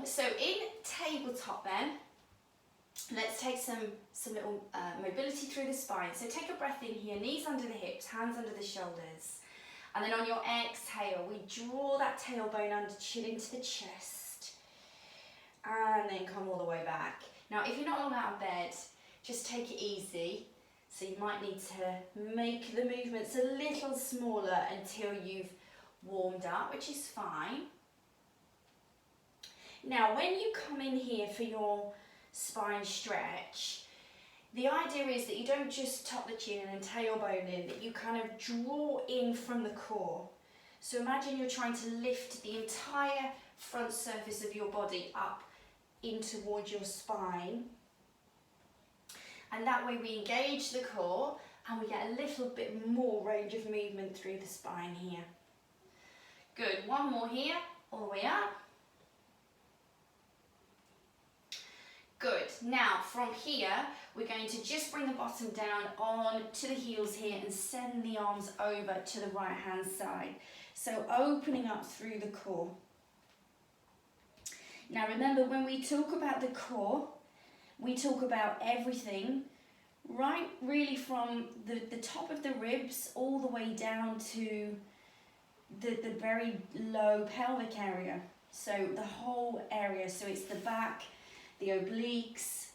So in tabletop then, let's take some little mobility through the spine. So take a breath in here, knees under the hips, hands under the shoulders. And then on your exhale, we draw that tailbone under, chin into the chest. And then come all the way back. Now, if you're not long out of bed, just take it easy. So you might need to make the movements a little smaller until you've warmed up, which is fine. Now, when you come in here for your spine stretch, the idea is that you don't just tuck the chin and tailbone in, that you kind of draw in from the core. So imagine you're trying to lift the entire front surface of your body up in towards your spine. And that way we engage the core and we get a little bit more range of movement through the spine here. Good, one more here, all the way up. Good, now from here, we're going to just bring the bottom down on to the heels here and send the arms over to the right hand side. So opening up through the core. Now remember, when we talk about the core, we talk about everything, right, really from the top of the ribs all the way down to the very low pelvic area. So the whole area, so it's the back, the obliques,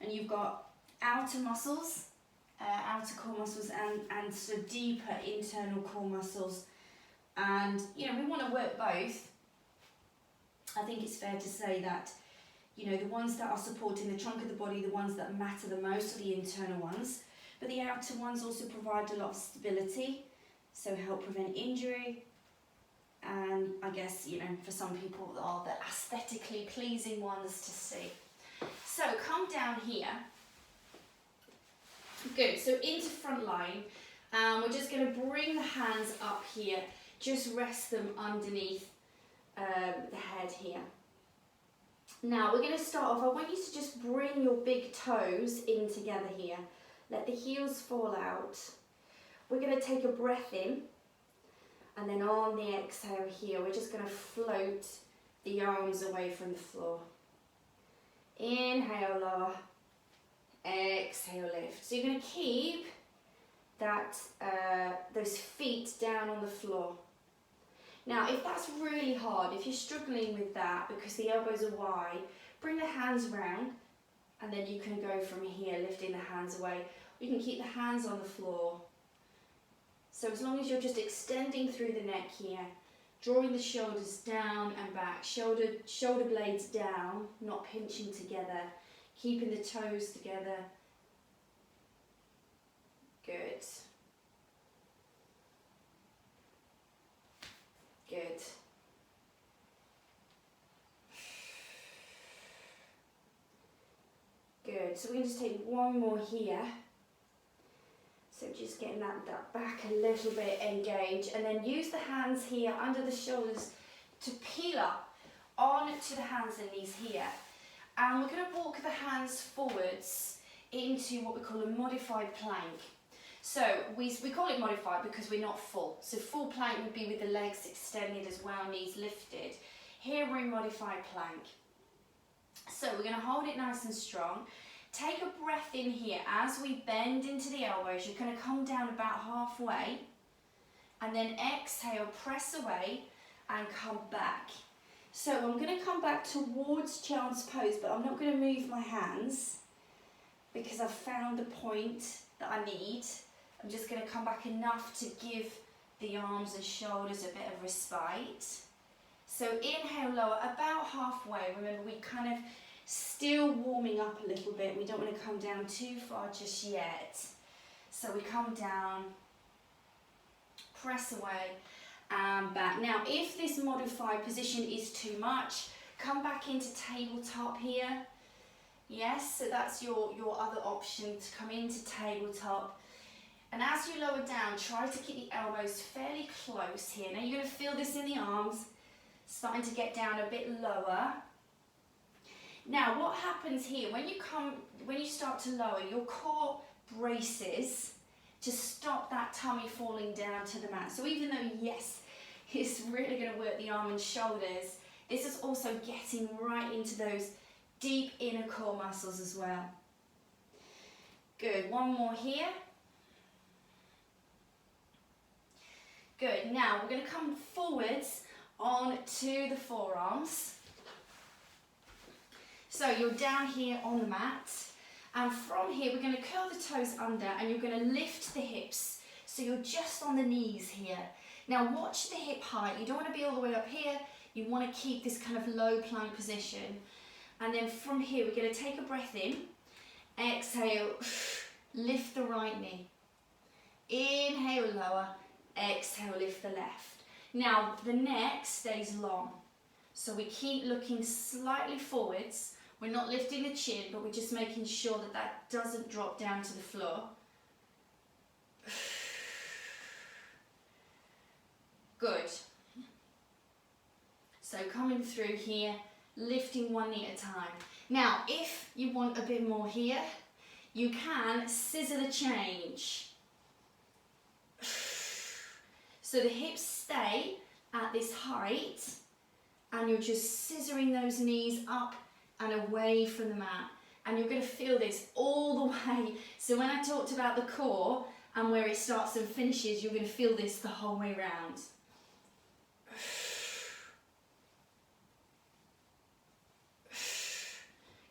and you've got outer muscles, outer core muscles, and sort of deeper internal core muscles. And, you know, we want to work both. I think it's fair to say that, you know, the ones that are supporting the trunk of the body, the ones that matter the most are the internal ones, but the outer ones also provide a lot of stability, so help prevent injury, and I guess, you know, for some people are the aesthetically pleasing ones to see. So come down here. Good, so into front line. We're just going to bring the hands up here, just rest them underneath the head here. Now we're going to start off, I want you to just bring your big toes in together here. Let the heels fall out. We're going to take a breath in, and then on the exhale here, we're just going to float the arms away from the floor. Inhale, lower. Exhale, lift. So you're going to keep that those feet down on the floor. Now, if that's really hard, if you're struggling with that because the elbows are wide, bring the hands round, and then you can go from here, lifting the hands away. You can keep the hands on the floor. So as long as you're just extending through the neck here, drawing the shoulders down and back, shoulder blades down, not pinching together, keeping the toes together. Good. Good. Good. So we're going to just take one more here. So just getting that back a little bit engaged, and then use the hands here under the shoulders to peel up onto the hands and knees here. And we're going to walk the hands forwards into what we call a modified plank. So we call it modified because we're not full. So full plank would be with the legs extended as well, knees lifted. Here we're in modified plank. So we're going to hold it nice and strong. Take a breath in here as we bend into the elbows. You're going to come down about halfway, and then exhale, press away and come back. So I'm going to come back towards child's pose, but I'm not going to move my hands because I've found the point that I need. I'm just going to come back enough to give the arms and shoulders a bit of respite. So inhale, lower about halfway. Remember, we kind of still warming up a little bit. We don't want to come down too far just yet. So we come down, press away and back. Now, if this modified position is too much, come back into tabletop here. Yes, so that's your other option, to come into tabletop. And as you lower down, try to keep the elbows fairly close here. Now you're going to feel this in the arms, starting to get down a bit lower. Now what happens here, when you start to lower, your core braces to stop that tummy falling down to the mat. So even though, yes, it's really going to work the arm and shoulders, This is also getting right into those deep inner core muscles as well. Good, one more here. Good, now we're going to come forwards onto the forearms. So you're down here on the mat, and from here we're going to curl the toes under and you're going to lift the hips. So you're just on the knees here. Now watch the hip height. You don't want to be all the way up here. You want to keep this kind of low plank position. And then from here we're going to take a breath in, exhale, lift the right knee. Inhale, lower, exhale, lift the left. Now the neck stays long. So we keep looking slightly forwards. We're not lifting the chin, but we're just making sure that that doesn't drop down to the floor. Good. So coming through here, lifting one knee at a time. Now, if you want a bit more here, you can scissor the change. So the hips stay at this height, and you're just scissoring those knees up and away from the mat. And you're going to feel this all the way. So when I talked about the core and where it starts and finishes, you're going to feel this the whole way round.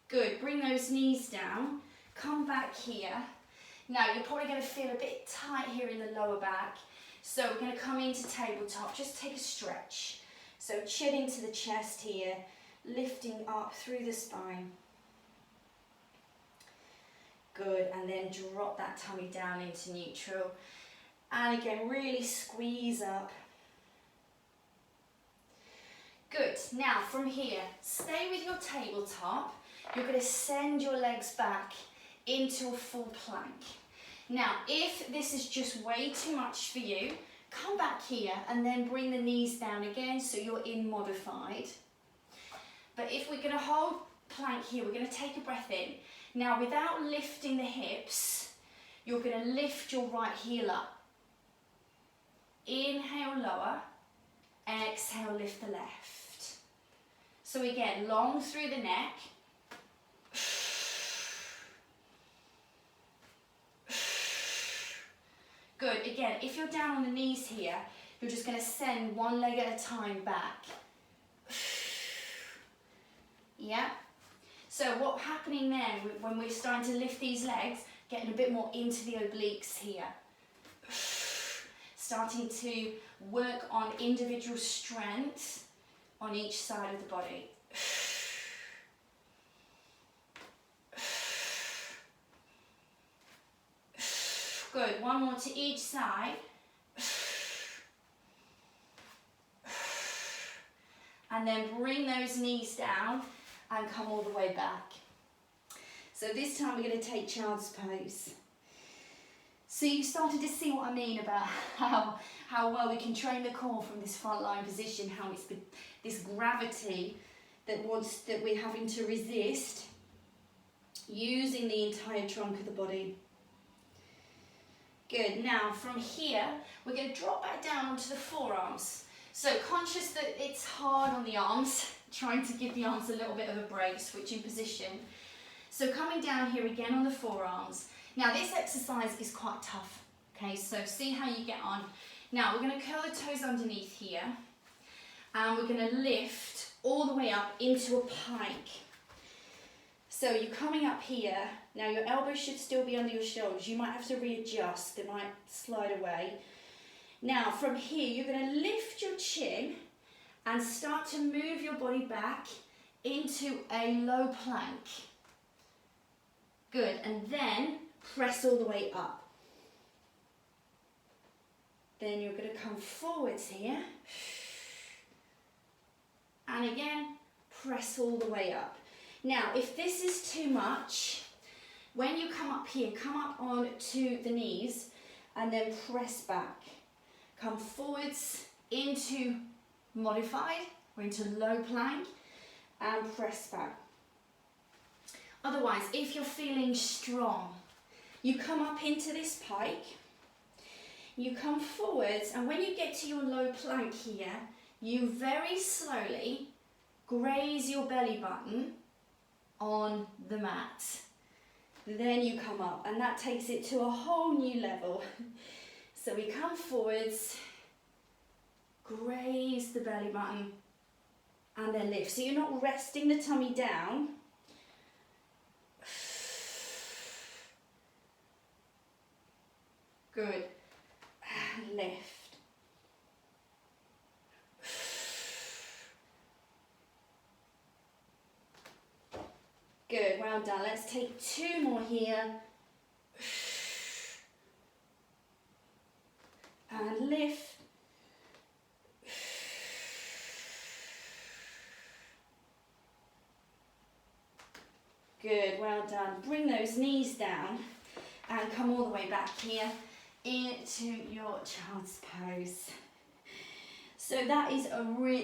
Good, bring those knees down, come back here. Now you're probably going to feel a bit tight here in the lower back. So we're going to come into tabletop, just take a stretch. So chin into the chest here, lifting up through the spine. Good, and then drop that tummy down into neutral. And again, really squeeze up. Good, now from here, stay with your tabletop. You're going to send your legs back into a full plank. Now, if this is just way too much for you, come back here and then bring the knees down again so you're in modified. But if we're going to hold plank here, we're going to take a breath in. Now, without lifting the hips, you're going to lift your right heel up. Inhale, lower. Exhale, lift the left. So again, long through the neck. Good, again, if you're down on the knees here, you're just going to send one leg at a time back. Yeah? So what's happening then, when we're starting to lift these legs, getting a bit more into the obliques here. Starting to work on individual strength on each side of the body. Good, one more to each side. And then bring those knees down and come all the way back. So this time we're going to take child's pose. So you started to see what I mean about how well we can train the core from this front line position, how it's this gravity that we're having to resist using the entire trunk of the body. Good, now from here, we're going to drop back down onto the forearms. So conscious that it's hard on the arms, trying to give the arms a little bit of a break, switching position. So coming down here again on the forearms. Now this exercise is quite tough, okay, so see how you get on. Now we're going to curl the toes underneath here, and we're going to lift all the way up into a pike. So you're coming up here, now your elbows should still be under your shoulders, you might have to readjust, they might slide away. Now from here you're going to lift your chin and start to move your body back into a low plank. Good, and then press all the way up. Then you're going to come forwards here, and again press all the way up. Now, if this is too much, when you come up here, come up onto the knees and then press back. Come forwards into modified or into low plank and press back. Otherwise, if you're feeling strong, you come up into this pike, you come forwards, and when you get to your low plank here, you very slowly graze your belly button on the mat. Then you come up, and that takes it to a whole new level. So we come forwards, graze the belly button, and then lift. So you're not resting the tummy down. Good. And lift. Good, well done. Let's take 2 more here. And lift. Good, well done. Bring those knees down and come all the way back here into your child's pose. So that is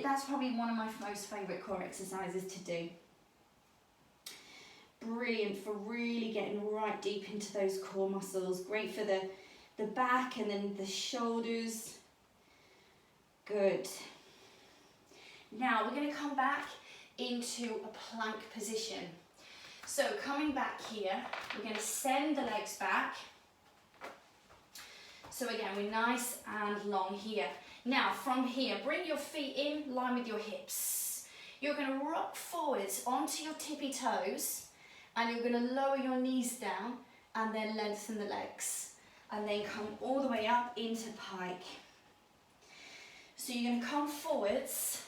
that's probably one of my most favourite core exercises to do. Brilliant for really getting right deep into those core muscles. Great for the back and then the shoulders. Good. Now we're going to come back into a plank position. So coming back here, we're going to send the legs back. So again, we're nice and long here. Now from here, bring your feet in line with your hips. You're going to rock forwards onto your tippy toes, and you're going to lower your knees down and then lengthen the legs. And then come all the way up into pike. So you're going to come forwards,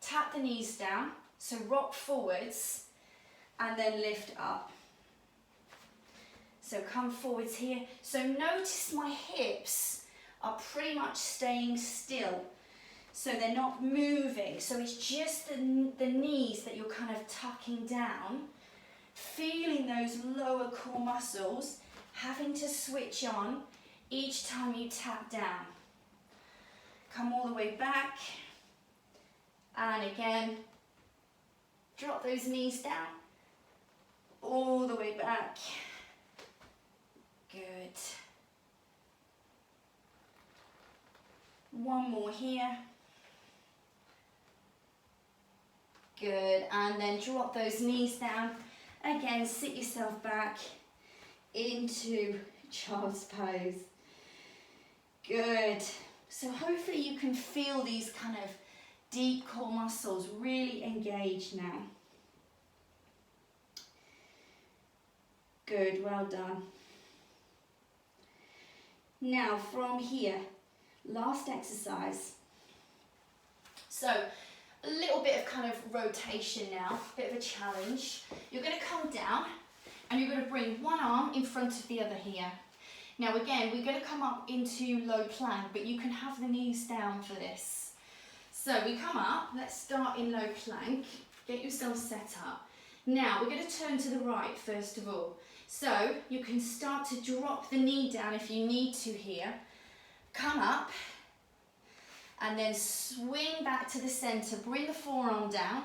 tap the knees down, so rock forwards, and then lift up. So come forwards here. So notice my hips are pretty much staying still. So they're not moving. So it's just the knees that you're kind of tucking down, feeling those lower core muscles, having to switch on each time you tap down. Come all the way back. And again, drop those knees down. All the way back. Good. One more here. Good. And then drop those knees down. Again, sit yourself back into child's pose. Good. So hopefully you can feel these kind of deep core muscles really engaged now. Good, well done. Now from here, last exercise. So a little bit of kind of rotation now, a bit of a challenge. You're going to come down and you're going to bring one arm in front of the other here. Now again, we're going to come up into low plank, but you can have the knees down for this. So we come up, let's start in low plank, get yourself set up. Now we're going to turn to the right first of all. So you can start to drop the knee down if you need to here. Come up and then swing back to the centre, bring the forearm down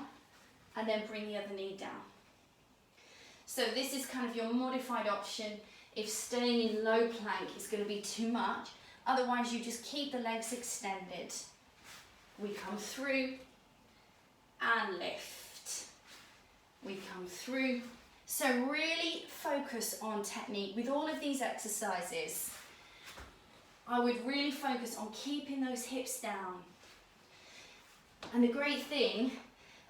and then bring the other knee down. So this is kind of your modified option if staying in low plank is going to be too much. Otherwise you just keep the legs extended. We come through and lift. We come through. So really focus on technique. With all of these exercises, I would really focus on keeping those hips down. And the great thing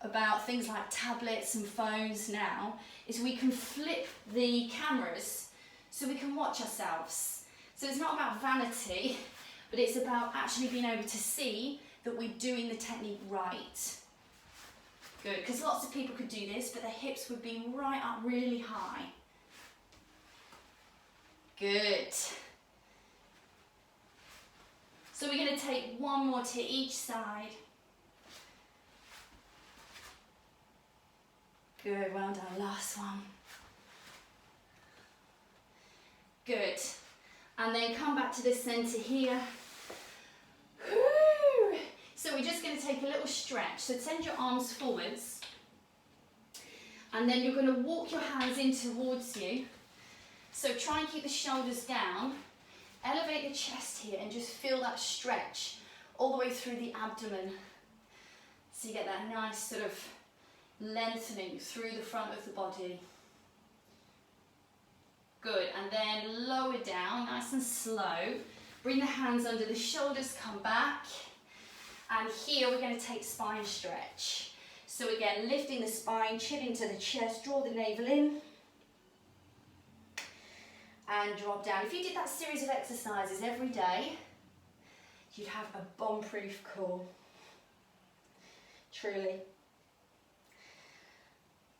about things like tablets and phones now is we can flip the cameras so we can watch ourselves. So it's not about vanity, but it's about actually being able to see that we're doing the technique right. Good, because lots of people could do this, but their hips would be right up really high. Good. So we're going to take one more to each side. Good, well done, last one. Good. And then come back to the centre here. Woo! So we're just going to take a little stretch. So send your arms forwards. And then you're going to walk your hands in towards you. So try and keep the shoulders down. Elevate the chest here and just feel that stretch all the way through the abdomen. So you get that nice sort of lengthening through the front of the body. Good, and then lower down, nice and slow. Bring the hands under the shoulders, come back. And here we're going to take spine stretch. So again, lifting the spine, chin into the chest, draw the navel in. And drop down. If you did that series of exercises every day, you'd have a bomb-proof core. Truly.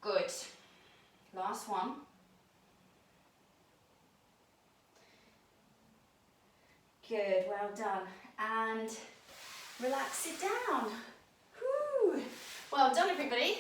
Good. Last one. Good, well done. And relax it down. Whew. Well done, everybody.